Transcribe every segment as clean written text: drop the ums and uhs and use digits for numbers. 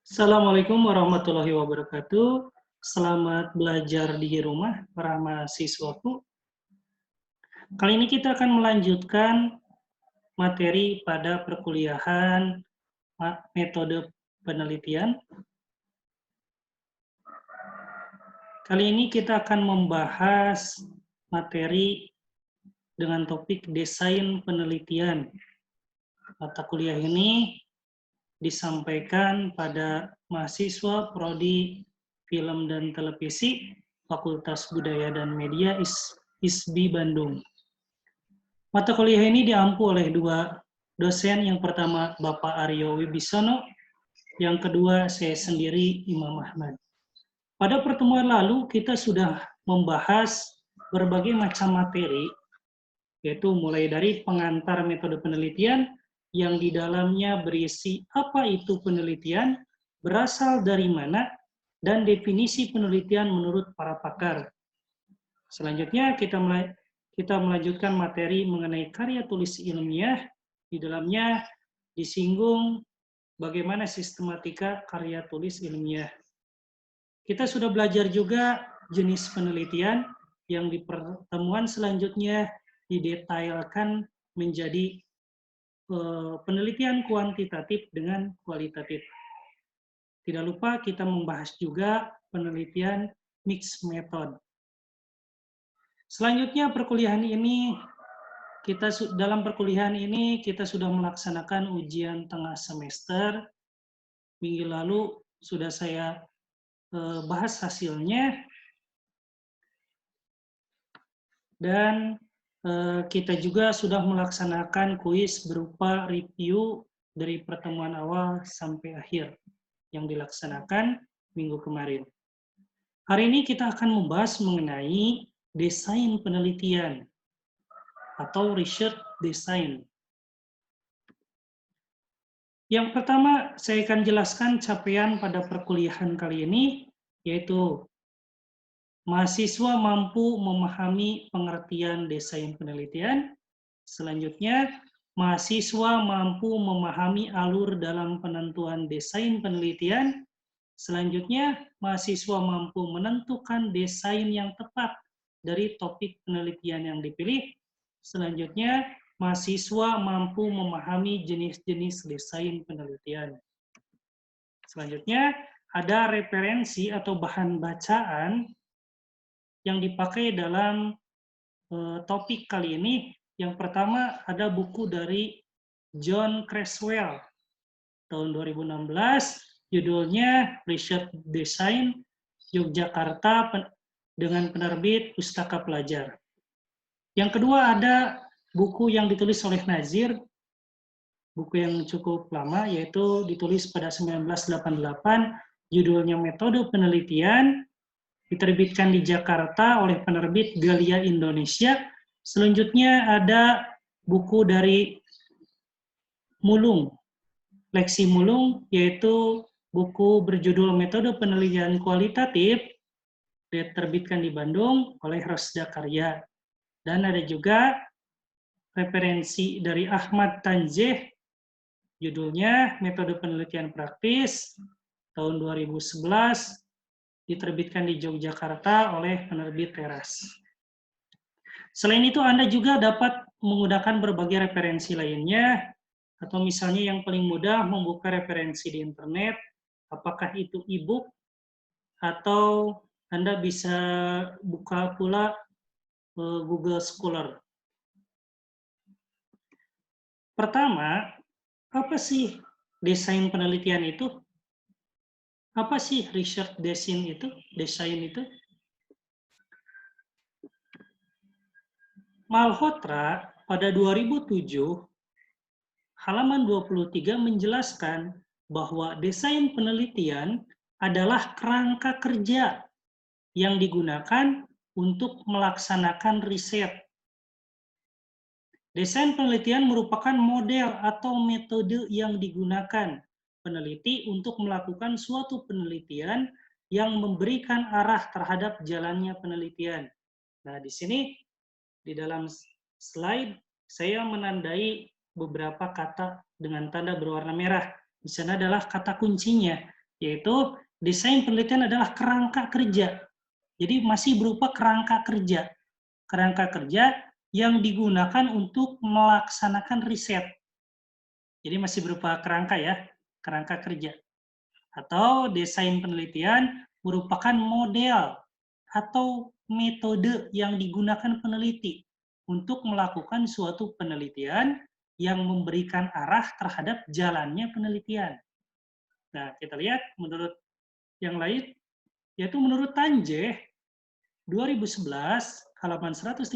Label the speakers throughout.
Speaker 1: Assalamualaikum warahmatullahi wabarakatuh. Selamat belajar di rumah para mahasiswaku. Kali ini kita akan melanjutkan materi pada perkuliahan metode penelitian. Kali ini kita akan membahas materi dengan topik desain penelitian. Mata kuliah ini disampaikan pada mahasiswa Prodi Film dan Televisi Fakultas Budaya dan Media ISBI Bandung. Mata kuliah ini diampu oleh dua dosen, yang pertama Bapak Aryo Wibisono, yang kedua saya sendiri Imam Ahmad. Pada pertemuan lalu kita sudah membahas berbagai macam materi, yaitu mulai dari pengantar metode penelitian yang di dalamnya berisi apa itu penelitian, berasal dari mana, dan definisi penelitian menurut para pakar. Selanjutnya kita melanjutkan materi mengenai karya tulis ilmiah. Di dalamnya disinggung bagaimana sistematika karya tulis ilmiah. Kita sudah belajar juga jenis penelitian yang di pertemuan selanjutnya didetailkan menjadi penelitian kuantitatif dengan kualitatif. Tidak lupa kita membahas juga penelitian mixed method. Selanjutnya dalam perkuliahan ini kita sudah melaksanakan ujian tengah semester. Minggu lalu sudah saya bahas hasilnya, dan kita juga sudah melaksanakan kuis berupa review dari pertemuan awal sampai akhir yang dilaksanakan minggu kemarin. Hari ini kita akan membahas mengenai desain penelitian atau research design. Yang pertama, saya akan jelaskan capaian pada perkuliahan kali ini, yaitu mahasiswa mampu memahami pengertian desain penelitian. Selanjutnya, mahasiswa mampu memahami alur dalam penentuan desain penelitian. Selanjutnya, mahasiswa mampu menentukan desain yang tepat dari topik penelitian yang dipilih. Selanjutnya, mahasiswa mampu memahami jenis-jenis desain penelitian. Selanjutnya, ada referensi atau bahan bacaan yang dipakai dalam topik kali ini. Yang pertama ada buku dari John Creswell tahun 2016, judulnya Research Design, Yogyakarta, dengan penerbit Pustaka Pelajar. Yang kedua ada buku yang ditulis oleh Nazir, buku yang cukup lama, yaitu ditulis pada 1988, judulnya Metode Penelitian, diterbitkan di Jakarta oleh penerbit Galia Indonesia. Selanjutnya ada buku dari Mulung, Leksi Mulung, yaitu buku berjudul Metode Penelitian Kualitatif, diterbitkan di Bandung oleh Rosda Karya. Dan ada juga referensi dari Ahmad Tanzeh, judulnya Metode Penelitian Praktis, tahun 2011, diterbitkan di Yogyakarta oleh penerbit Teras. Selain itu, Anda juga dapat menggunakan berbagai referensi lainnya, atau misalnya yang paling mudah membuka referensi di internet, apakah itu e-book, atau Anda bisa buka pula Google Scholar. Pertama, apa sih desain penelitian itu? Apa sih research design itu? Malhotra pada 2007 halaman 23 menjelaskan bahwa desain penelitian adalah kerangka kerja yang digunakan untuk melaksanakan riset. Desain penelitian merupakan model atau metode yang digunakan peneliti untuk melakukan suatu penelitian yang memberikan arah terhadap jalannya penelitian. Nah, di sini di dalam slide saya menandai beberapa kata dengan tanda berwarna merah. Di sana adalah kata kuncinya, yaitu desain penelitian adalah kerangka kerja. Jadi masih berupa kerangka kerja. Kerangka kerja yang digunakan untuk melaksanakan riset. Jadi masih berupa kerangka ya, kerangka kerja. Atau desain penelitian merupakan model atau metode yang digunakan peneliti untuk melakukan suatu penelitian yang memberikan arah terhadap jalannya penelitian. Nah, kita lihat menurut yang lain, yaitu menurut Tanjeh, 2011, halaman 132,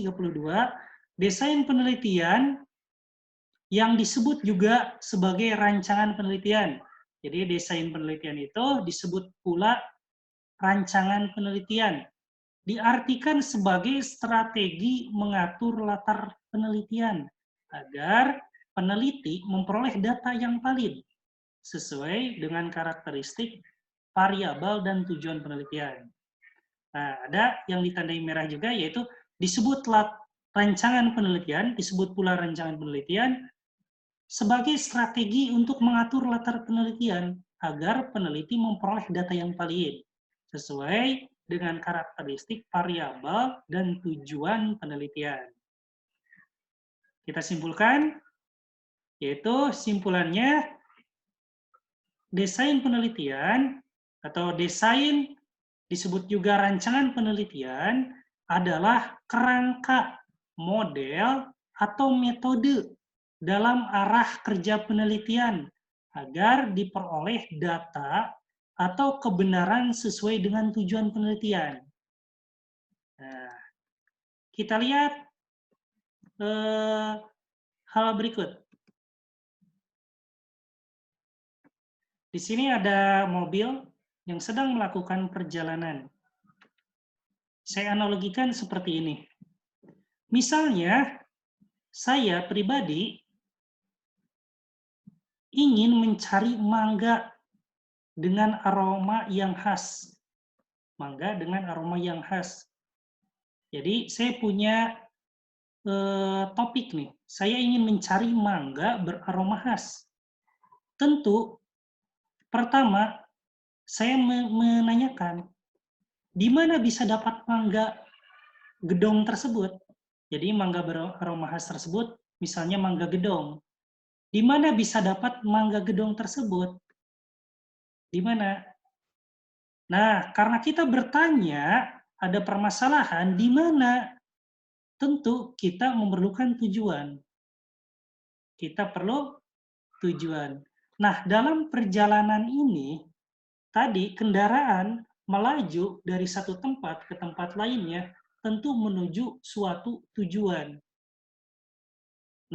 Speaker 1: desain penelitian yang disebut juga sebagai rancangan penelitian. Jadi desain penelitian itu disebut pula rancangan penelitian. Diartikan sebagai strategi mengatur latar penelitian agar peneliti memperoleh data yang valid sesuai dengan karakteristik variabel dan tujuan penelitian. Nah, ada yang ditandai merah juga, yaitu disebut rancangan penelitian, disebut pula rancangan penelitian sebagai strategi untuk mengatur latar penelitian agar peneliti memperoleh data yang valid sesuai dengan karakteristik variabel dan tujuan penelitian. Kita simpulkan, yaitu simpulannya desain penelitian atau desain disebut juga rancangan penelitian adalah kerangka, model, atau metode dalam arah kerja penelitian agar diperoleh data atau kebenaran sesuai dengan tujuan penelitian. Nah, kita lihat hal berikut. Di sini ada mobil yang sedang melakukan perjalanan. Saya analogikan seperti ini. Misalnya, saya pribadi ingin mencari mangga dengan aroma yang khas. Mangga dengan aroma yang khas. Jadi, saya punya topik nih. Saya ingin mencari mangga beraroma khas. Tentu, pertama, saya menanyakan, di mana bisa dapat mangga gedong tersebut? Jadi mangga beraroma khas tersebut, misalnya mangga gedong. Di mana bisa dapat mangga gedong tersebut? Di mana? Nah, karena kita bertanya, ada permasalahan di mana? Tentu kita memerlukan tujuan. Kita perlu tujuan. Nah, dalam perjalanan ini, tadi kendaraan melaju dari satu tempat ke tempat lainnya tentu menuju suatu tujuan.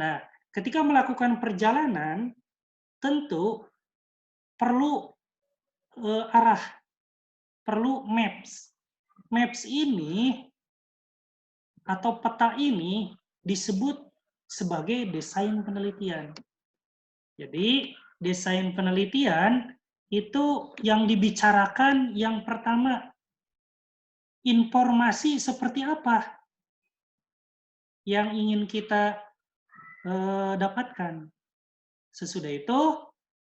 Speaker 1: Nah, ketika melakukan perjalanan, tentu perlu arah, perlu maps. Maps ini atau peta ini disebut sebagai desain penelitian. Jadi, desain penelitian itu yang dibicarakan yang pertama, informasi seperti apa yang ingin kita dapatkan. Sesudah itu,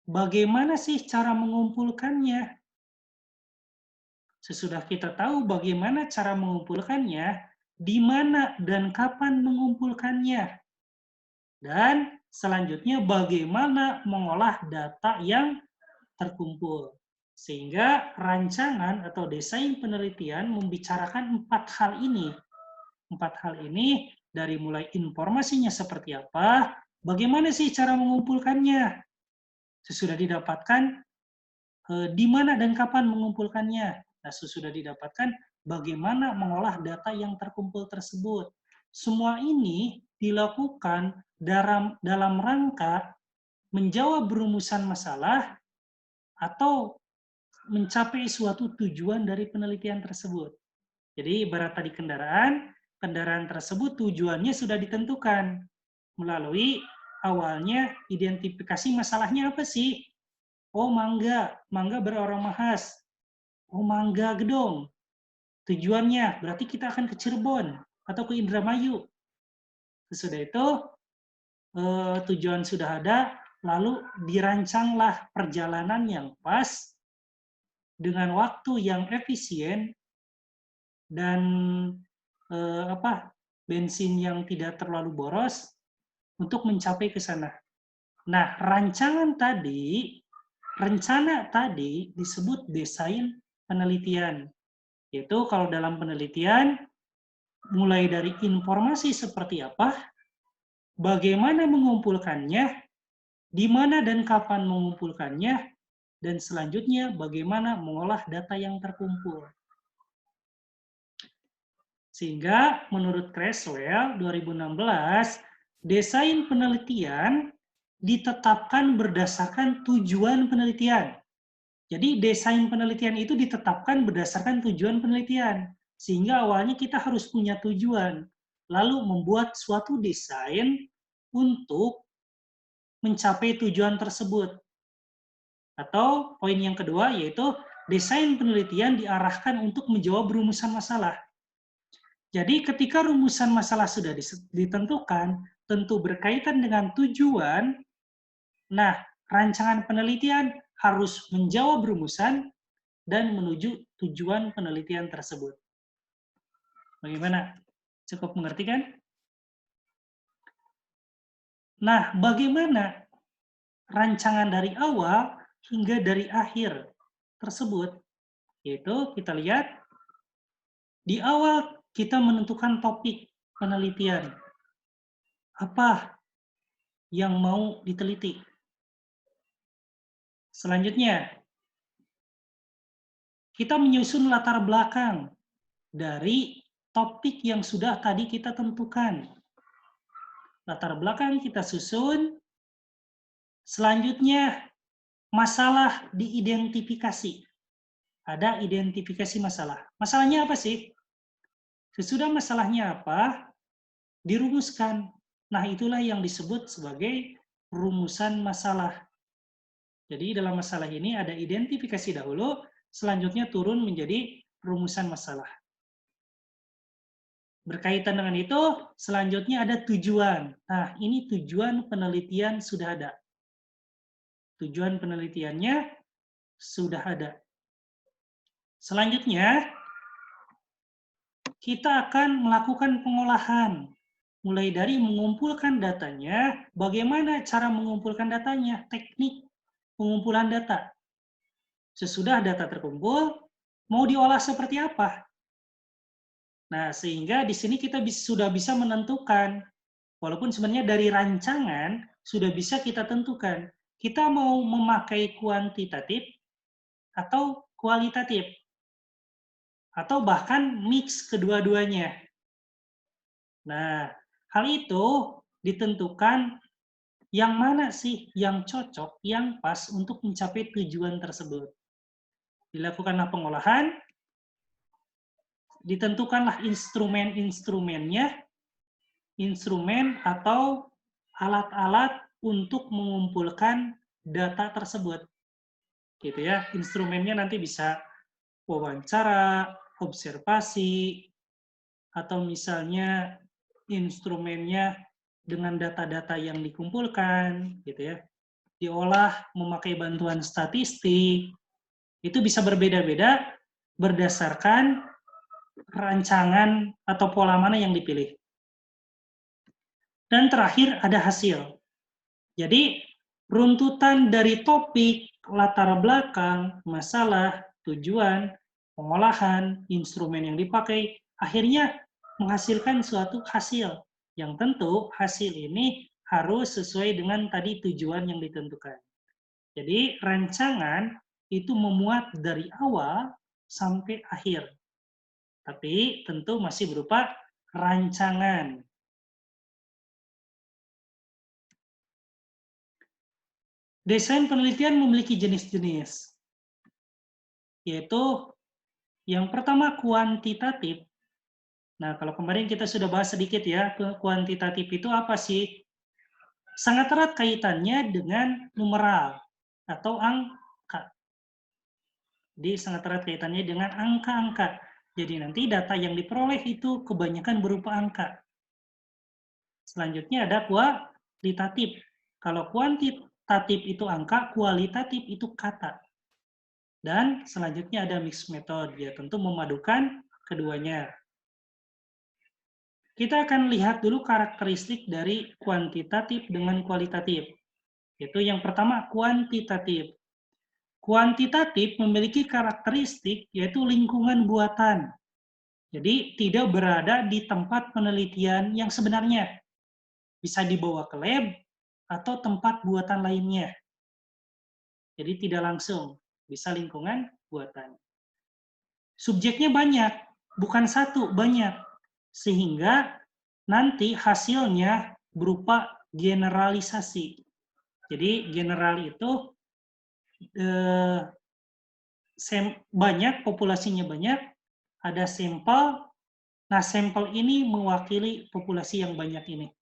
Speaker 1: bagaimana sih cara mengumpulkannya? Sesudah kita tahu bagaimana cara mengumpulkannya, di mana dan kapan mengumpulkannya. Dan selanjutnya bagaimana mengolah data yang terkumpul. Sehingga rancangan atau desain penelitian membicarakan 4 hal ini. 4 hal ini dari mulai informasinya seperti apa, bagaimana sih cara mengumpulkannya. Sesudah didapatkan, di mana dan kapan mengumpulkannya. Nah, sesudah didapatkan, bagaimana mengolah data yang terkumpul tersebut. Semua ini dilakukan dalam rangka menjawab rumusan masalah atau mencapai suatu tujuan dari penelitian tersebut. Jadi ibarat tadi kendaraan tersebut tujuannya sudah ditentukan melalui awalnya identifikasi masalahnya apa sih? Oh, mangga beraroma khas. Oh, mangga gedong. Tujuannya berarti kita akan ke Cirebon atau ke Indramayu. Sesudah itu tujuan sudah ada, lalu dirancanglah perjalanan yang pas dengan waktu yang efisien dan bensin yang tidak terlalu boros untuk mencapai ke sana. Nah, rencana tadi disebut desain penelitian. Yaitu kalau dalam penelitian, mulai dari informasi seperti apa, bagaimana mengumpulkannya, di mana dan kapan mengumpulkannya, dan selanjutnya bagaimana mengolah data yang terkumpul. Sehingga menurut Creswell 2016, desain penelitian ditetapkan berdasarkan tujuan penelitian. Jadi desain penelitian itu ditetapkan berdasarkan tujuan penelitian. Sehingga awalnya kita harus punya tujuan. Lalu membuat suatu desain untuk mencapai tujuan tersebut. Atau poin yang kedua yaitu desain penelitian diarahkan untuk menjawab rumusan masalah. Jadi ketika rumusan masalah sudah ditentukan, tentu berkaitan dengan tujuan, nah rancangan penelitian harus menjawab rumusan dan menuju tujuan penelitian tersebut. Bagaimana? Cukup mengerti kan? Nah, bagaimana rancangan dari awal hingga dari akhir tersebut? Yaitu kita lihat di awal kita menentukan topik penelitian. Apa yang mau diteliti? Selanjutnya, kita menyusun latar belakang dari topik yang sudah tadi kita tentukan. Latar belakang kita susun. Selanjutnya, masalah diidentifikasi. Ada identifikasi masalah. Masalahnya apa sih? Sesudah masalahnya apa, dirumuskan. Nah, itulah yang disebut sebagai rumusan masalah. Jadi dalam masalah ini ada identifikasi dahulu, selanjutnya turun menjadi rumusan masalah. Berkaitan dengan itu, selanjutnya ada tujuan. Nah, ini tujuan penelitian sudah ada. Tujuan penelitiannya sudah ada. Selanjutnya, kita akan melakukan pengolahan. Mulai dari mengumpulkan datanya, bagaimana cara mengumpulkan datanya, teknik pengumpulan data. Sesudah data terkumpul, mau diolah seperti apa? Nah, sehingga di sini kita sudah bisa menentukan, walaupun sebenarnya dari rancangan sudah bisa kita tentukan, kita mau memakai kuantitatif atau kualitatif, atau bahkan mix kedua-duanya. Nah, hal itu ditentukan yang mana sih yang cocok, yang pas untuk mencapai tujuan tersebut. Dilakukanlah pengolahan, ditentukanlah instrumen-instrumennya, instrumen atau alat-alat untuk mengumpulkan data tersebut. Gitu ya. Instrumennya nanti bisa wawancara, observasi, atau misalnya instrumennya dengan data-data yang dikumpulkan, gitu ya. Diolah memakai bantuan statistik, itu bisa berbeda-beda berdasarkan rancangan atau pola mana yang dipilih. Dan terakhir ada hasil. Jadi runtutan dari topik, latar belakang, masalah, tujuan, pengolahan, instrumen yang dipakai, akhirnya menghasilkan suatu hasil. Yang tentu hasil ini harus sesuai dengan tadi tujuan yang ditentukan. Jadi rancangan itu memuat dari awal sampai akhir. Tapi tentu masih berupa rancangan. Desain penelitian memiliki jenis-jenis, yaitu yang pertama kuantitatif. Nah, kalau kemarin kita sudah bahas sedikit ya, kuantitatif itu apa sih? Sangat erat kaitannya dengan numeral atau angka. Jadi sangat erat kaitannya dengan angka-angka. Jadi nanti data yang diperoleh itu kebanyakan berupa angka. Selanjutnya ada kualitatif. Kalau kuantitatif itu angka, kualitatif itu kata. Dan selanjutnya ada mixed method, ya tentu memadukan keduanya. Kita akan lihat dulu karakteristik dari kuantitatif dengan kualitatif. Yaitu yang pertama kuantitatif. Kuantitatif memiliki karakteristik yaitu lingkungan buatan. Jadi tidak berada di tempat penelitian yang sebenarnya. Bisa dibawa ke lab atau tempat buatan lainnya. Jadi tidak langsung, bisa lingkungan buatan. Subjeknya banyak, bukan satu, banyak. Sehingga nanti hasilnya berupa generalisasi. Jadi general itu banyak, populasinya banyak, ada sampel, nah sampel ini mewakili populasi yang banyak ini.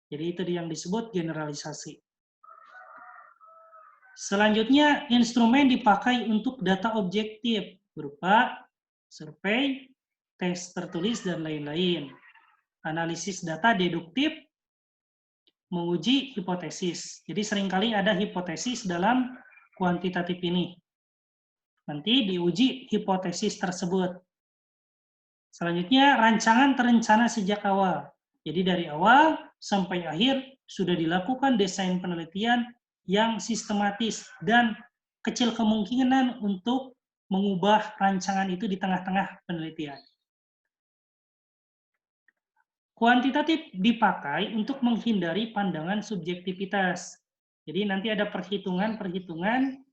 Speaker 1: Jadi itu yang disebut generalisasi. Selanjutnya, instrumen dipakai untuk data objektif berupa survei, tes tertulis, dan lain-lain. Analisis data deduktif, menguji hipotesis. Jadi seringkali ada hipotesis dalam kuantitatif ini. Nanti diuji hipotesis tersebut. Selanjutnya, rancangan terencana sejak awal. Jadi dari awal sampai akhir sudah dilakukan desain penelitian yang sistematis dan kecil kemungkinan untuk mengubah rancangan itu di tengah-tengah penelitian. Kuantitatif dipakai untuk menghindari pandangan subjektivitas. Jadi nanti ada perhitungan-perhitungan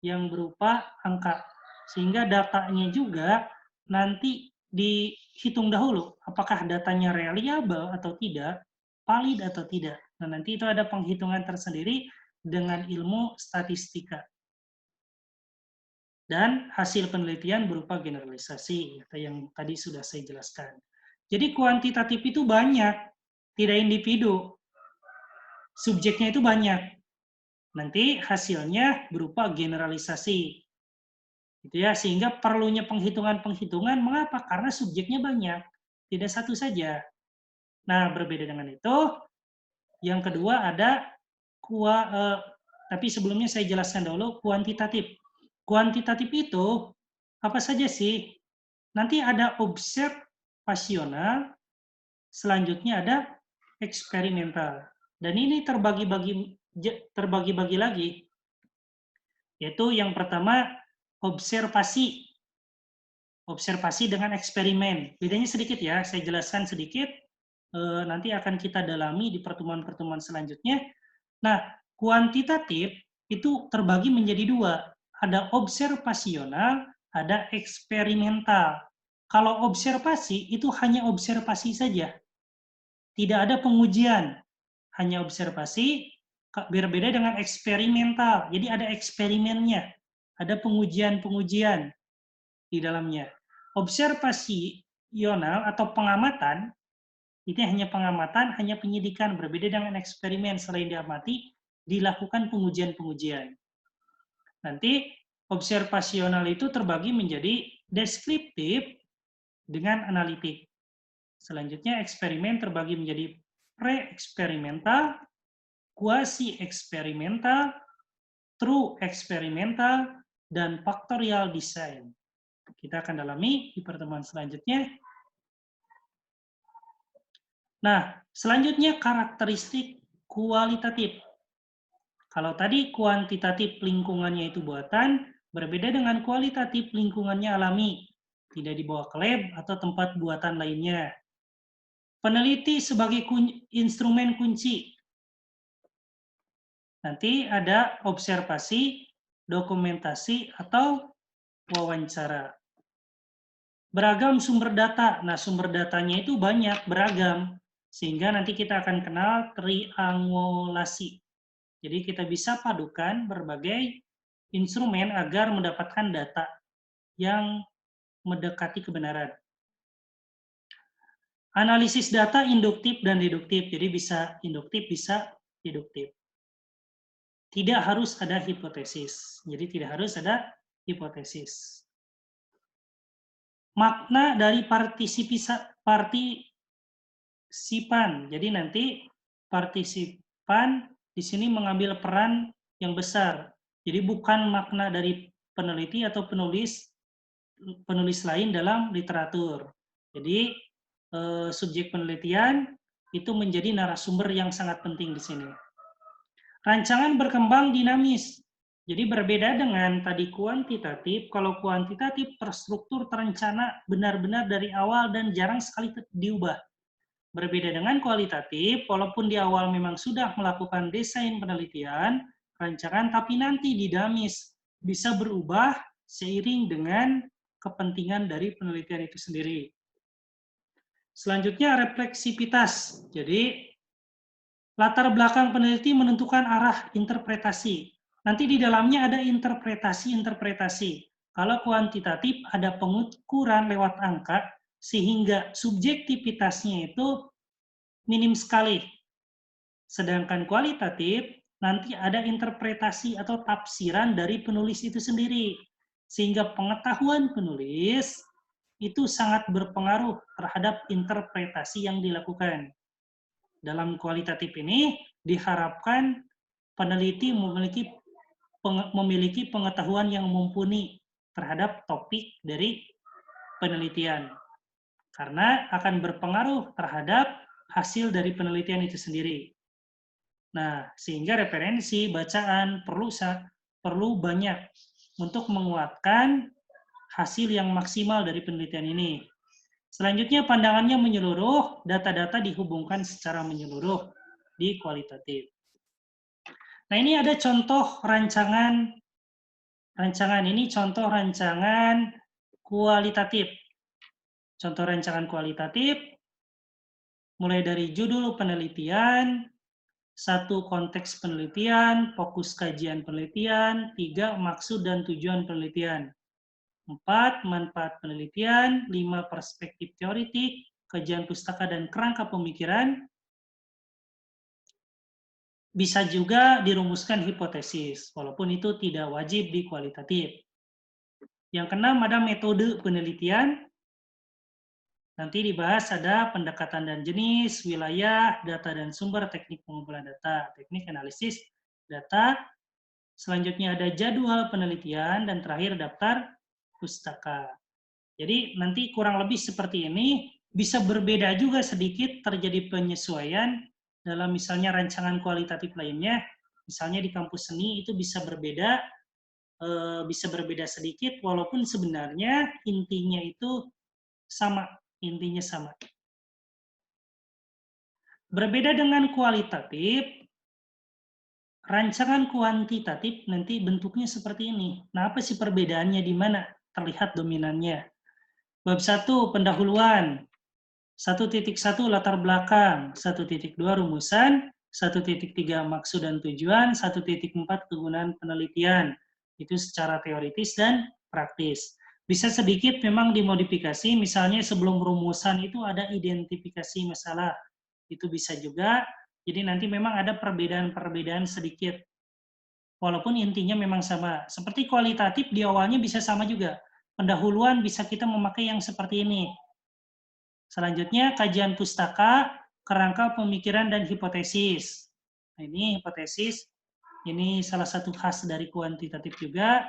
Speaker 1: yang berupa angka. Sehingga datanya juga nanti dihitung dahulu. Apakah datanya reliable atau tidak, valid atau tidak. Nah, nanti itu ada penghitungan tersendiri dengan ilmu statistika. Dan hasil penelitian berupa generalisasi, yang tadi sudah saya jelaskan. Jadi kuantitatif itu banyak, tidak individu. Subjeknya itu banyak. Nanti hasilnya berupa generalisasi. Gitu ya, sehingga perlunya penghitungan-penghitungan, mengapa? Karena subjeknya banyak, tidak satu saja. Nah, berbeda dengan itu, yang kedua ada tapi sebelumnya saya jelaskan dulu kuantitatif. Kuantitatif itu apa saja sih? Nanti ada observasional, selanjutnya ada eksperimental. Dan ini terbagi-bagi lagi, yaitu yang pertama observasi. Observasi dengan eksperimen. Bedanya sedikit ya, saya jelaskan sedikit, nanti akan kita dalami di pertemuan-pertemuan selanjutnya. Nah, kuantitatif itu terbagi menjadi dua. Ada observasional, ada eksperimental. Kalau observasi itu hanya observasi saja. Tidak ada pengujian, hanya observasi. Berbeda dengan eksperimental. Jadi ada eksperimennya, ada pengujian-pengujian di dalamnya. Observasional atau pengamatan, itu hanya pengamatan, hanya penyidikan. Berbeda dengan eksperimen, selain diamati, dilakukan pengujian-pengujian. Nanti observasional itu terbagi menjadi deskriptif dengan analitik. Selanjutnya eksperimen terbagi menjadi pre-eksperimental, quasi-eksperimental, true eksperimental, dan factorial design. Kita akan dalami di pertemuan selanjutnya. Nah, selanjutnya karakteristik kualitatif. Kalau tadi kuantitatif lingkungannya itu buatan, berbeda dengan kualitatif lingkungannya alami, tidak dibawa ke lab atau tempat buatan lainnya. Peneliti sebagai instrumen kunci. Nanti ada observasi, dokumentasi, atau wawancara. Beragam sumber data. Nah, sumber datanya itu banyak, beragam. Sehingga nanti kita akan kenal triangulasi. Jadi kita bisa padukan berbagai instrumen agar mendapatkan data yang mendekati kebenaran. Analisis data induktif dan deduktif. Jadi bisa induktif, bisa deduktif. Tidak harus ada hipotesis. Jadi tidak harus ada hipotesis. Makna dari partisipan. Jadi nanti partisipan di sini mengambil peran yang besar. Jadi bukan makna dari peneliti atau penulis lain dalam literatur. Jadi subjek penelitian itu menjadi narasumber yang sangat penting di sini. Rancangan berkembang dinamis. Jadi berbeda dengan tadi kuantitatif, kalau kuantitatif terstruktur, terencana benar-benar dari awal dan jarang sekali diubah. Berbeda dengan kualitatif, walaupun di awal memang sudah melakukan desain penelitian, rancangan, tapi nanti dinamis, bisa berubah seiring dengan kepentingan dari penelitian itu sendiri. Selanjutnya refleksivitas. Jadi latar belakang peneliti menentukan arah interpretasi. Nanti di dalamnya ada interpretasi-interpretasi. Kalau kuantitatif ada pengukuran lewat angka, sehingga subjektivitasnya itu minim sekali. Sedangkan kualitatif, nanti ada interpretasi atau tafsiran dari penulis itu sendiri. Sehingga pengetahuan penulis itu sangat berpengaruh terhadap interpretasi yang dilakukan. Dalam kualitatif ini diharapkan peneliti memiliki pengetahuan yang mumpuni terhadap topik dari penelitian. Karena akan berpengaruh terhadap hasil dari penelitian itu sendiri. Nah, sehingga referensi, bacaan perlu banyak untuk menguatkan hasil yang maksimal dari penelitian ini. Selanjutnya pandangannya menyeluruh, data-data dihubungkan secara menyeluruh di kualitatif. Nah, ini ada contoh rancangan ini contoh rancangan kualitatif. Contoh rancangan kualitatif mulai dari judul penelitian, 1 konteks penelitian, fokus kajian penelitian, 3 maksud dan tujuan penelitian. 4. Manfaat penelitian, 5. Perspektif teoritik, kajian pustaka dan kerangka pemikiran. Bisa juga dirumuskan hipotesis, walaupun itu tidak wajib di kualitatif. Yang keenam ada metode penelitian. Nanti dibahas ada pendekatan dan jenis, wilayah, data dan sumber, teknik pengumpulan data, teknik analisis data. Selanjutnya ada jadwal penelitian, dan terakhir daftar pustaka. Jadi nanti kurang lebih seperti ini, bisa berbeda juga sedikit terjadi penyesuaian dalam misalnya rancangan kualitatif lainnya. Misalnya di kampus seni itu bisa berbeda sedikit, walaupun sebenarnya intinya itu sama. Berbeda dengan kualitatif, rancangan kuantitatif nanti bentuknya seperti ini. Nah, apa sih perbedaannya, di mana terlihat dominannya? Bab 1, pendahuluan. 1.1 latar belakang, 1.2 rumusan, 1.3 maksud dan tujuan, 1.4 kegunaan penelitian. Itu secara teoritis dan praktis. Bisa sedikit memang dimodifikasi, misalnya sebelum rumusan itu ada identifikasi masalah. Itu bisa juga. Jadi nanti memang ada perbedaan-perbedaan sedikit. Walaupun intinya memang sama. Seperti kualitatif di awalnya bisa sama juga. Pendahuluan bisa kita memakai yang seperti ini. Selanjutnya kajian pustaka, kerangka pemikiran dan hipotesis. Nah, ini hipotesis. Ini salah satu khas dari kuantitatif juga.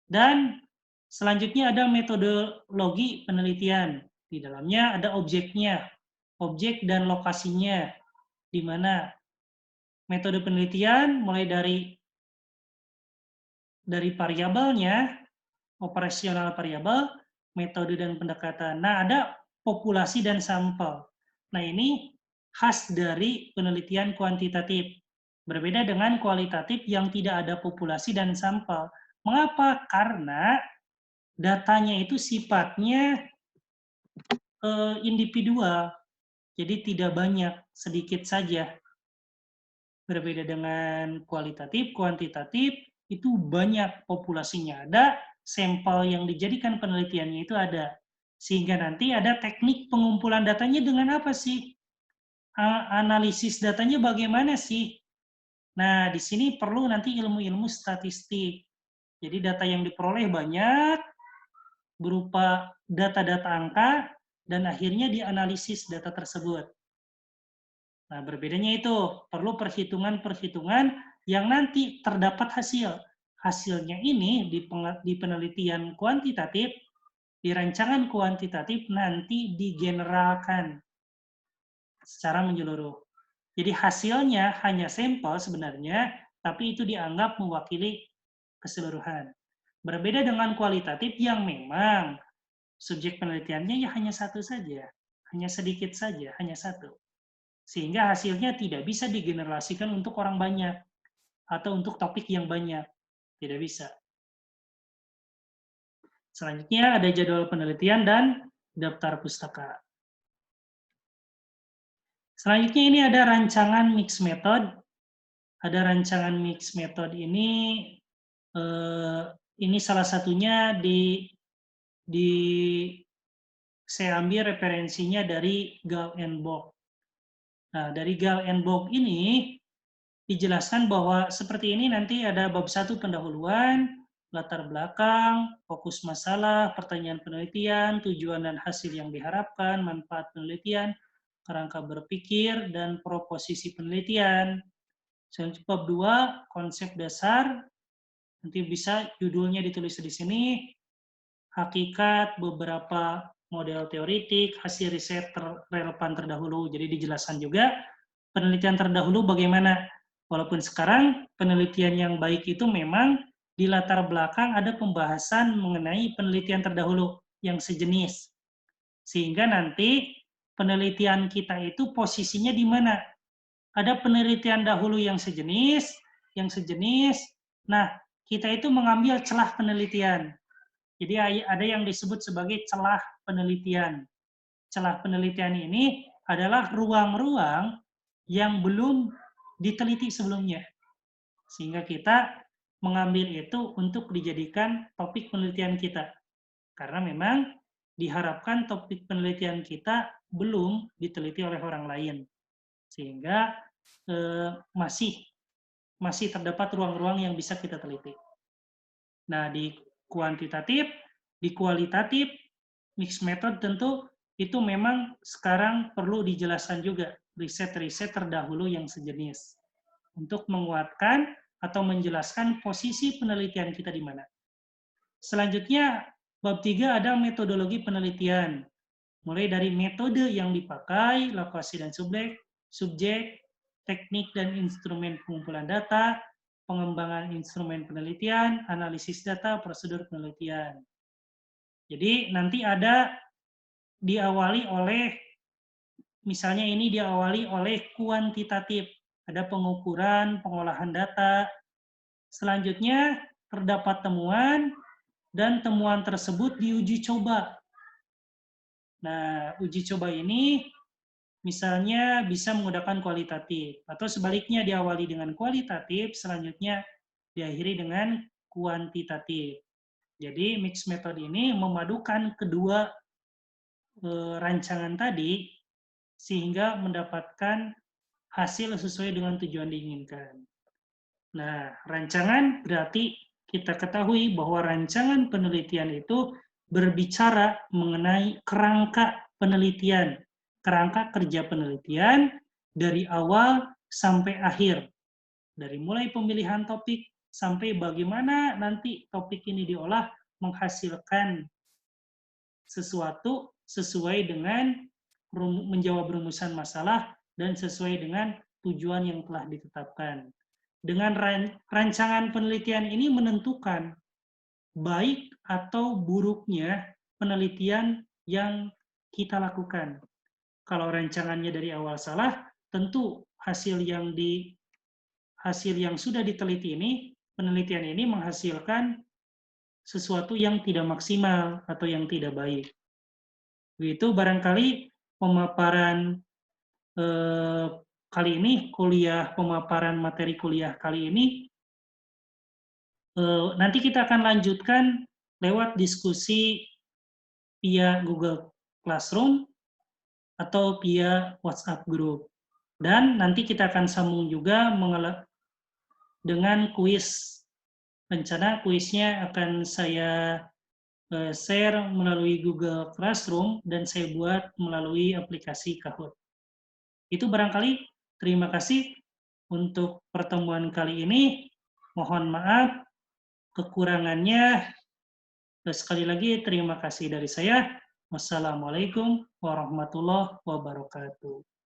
Speaker 1: Dan selanjutnya ada metodologi penelitian. Di dalamnya ada objeknya, objek dan lokasinya. Di mana metode penelitian mulai dari variabelnya, operasional variabel, metode dan pendekatan. Nah, ada populasi dan sampel. Nah, ini khas dari penelitian kuantitatif. Berbeda dengan kualitatif yang tidak ada populasi dan sampel. Mengapa? Karena datanya itu sifatnya individual. Jadi tidak banyak, sedikit saja. Berbeda dengan kualitatif, kuantitatif itu banyak populasinya ada, sampel yang dijadikan penelitiannya itu ada. Sehingga nanti ada teknik pengumpulan datanya dengan apa sih? Analisis datanya bagaimana sih? Nah, di sini perlu nanti ilmu-ilmu statistik. Jadi data yang diperoleh banyak, berupa data-data angka, dan akhirnya dianalisis data tersebut. Nah, berbedanya itu, perlu perhitungan-perhitungan yang nanti terdapat hasil. hasilnya ini di penelitian kuantitatif, di rancangan kuantitatif nanti digeneralkan secara menyeluruh. Jadi hasilnya hanya sampel sebenarnya, tapi itu dianggap mewakili keseluruhan. Berbeda dengan kualitatif yang memang subjek penelitiannya ya hanya satu saja, hanya sedikit saja, hanya satu. Sehingga hasilnya tidak bisa digeneralisasikan untuk orang banyak atau untuk topik yang banyak. Tidak bisa. Selanjutnya ada jadwal penelitian dan daftar pustaka. Selanjutnya ini ada rancangan mix method. Ada rancangan mix method ini salah satunya saya ambil referensinya dari Gall and Bock. Nah, dari Gall and Bock ini dijelaskan bahwa seperti ini nanti ada bab 1 pendahuluan, latar belakang, fokus masalah, pertanyaan penelitian, tujuan dan hasil yang diharapkan, manfaat penelitian, kerangka berpikir, dan proposisi penelitian. Selanjutnya bab 2, konsep dasar, nanti bisa judulnya ditulis di sini, hakikat, beberapa model teoritik, hasil riset relevan terdahulu. Jadi dijelaskan juga penelitian terdahulu bagaimana. Walaupun sekarang penelitian yang baik itu memang di latar belakang ada pembahasan mengenai penelitian terdahulu yang sejenis. Sehingga nanti penelitian kita itu posisinya di mana? Ada penelitian dahulu yang sejenis, nah kita itu mengambil celah penelitian. Jadi ada yang disebut sebagai celah penelitian. Celah penelitian ini adalah ruang-ruang yang belum diteliti sebelumnya. Sehingga kita mengambil itu untuk dijadikan topik penelitian kita. Karena memang diharapkan topik penelitian kita belum diteliti oleh orang lain. Sehingga masih terdapat ruang-ruang yang bisa kita teliti. Nah, di kuantitatif, di kualitatif, mixed method tentu itu memang sekarang perlu dijelaskan juga riset-riset terdahulu yang sejenis untuk menguatkan atau menjelaskan posisi penelitian kita di mana. Selanjutnya, bab 3 ada metodologi penelitian. Mulai dari metode yang dipakai, lokasi dan subjek, teknik dan instrumen pengumpulan data, pengembangan instrumen penelitian, analisis data, prosedur penelitian. Jadi nanti ada diawali oleh, misalnya ini diawali oleh kuantitatif, ada pengukuran, pengolahan data. Selanjutnya terdapat temuan, dan temuan tersebut diuji coba. Nah, uji coba ini misalnya bisa menggunakan kualitatif, atau sebaliknya diawali dengan kualitatif, selanjutnya diakhiri dengan kuantitatif. Jadi mix method ini memadukan kedua rancangan tadi sehingga mendapatkan hasil sesuai dengan tujuan diinginkan. Nah, rancangan berarti kita ketahui bahwa rancangan penelitian itu berbicara mengenai kerangka penelitian, kerangka kerja penelitian dari awal sampai akhir. Dari mulai pemilihan topik sampai bagaimana nanti topik ini diolah menghasilkan sesuatu sesuai dengan menjawab rumusan masalah dan sesuai dengan tujuan yang telah ditetapkan. Dengan rancangan penelitian ini menentukan baik atau buruknya penelitian yang kita lakukan. Kalau rancangannya dari awal salah, tentu hasil yang sudah diteliti ini, penelitian ini menghasilkan sesuatu yang tidak maksimal atau yang tidak baik. Begitu barangkali pemaparan kali ini, pemaparan materi kuliah kali ini, nanti kita akan lanjutkan lewat diskusi via Google Classroom atau via WhatsApp Group. Dan nanti kita akan sambung juga dengan kuis. Rencana kuisnya akan saya share melalui Google Classroom dan saya buat melalui aplikasi Kahoot. Itu barangkali. Terima kasih untuk pertemuan kali ini. Mohon maaf kekurangannya. Sekali lagi terima kasih dari saya. Wassalamualaikum warahmatullahi wabarakatuh.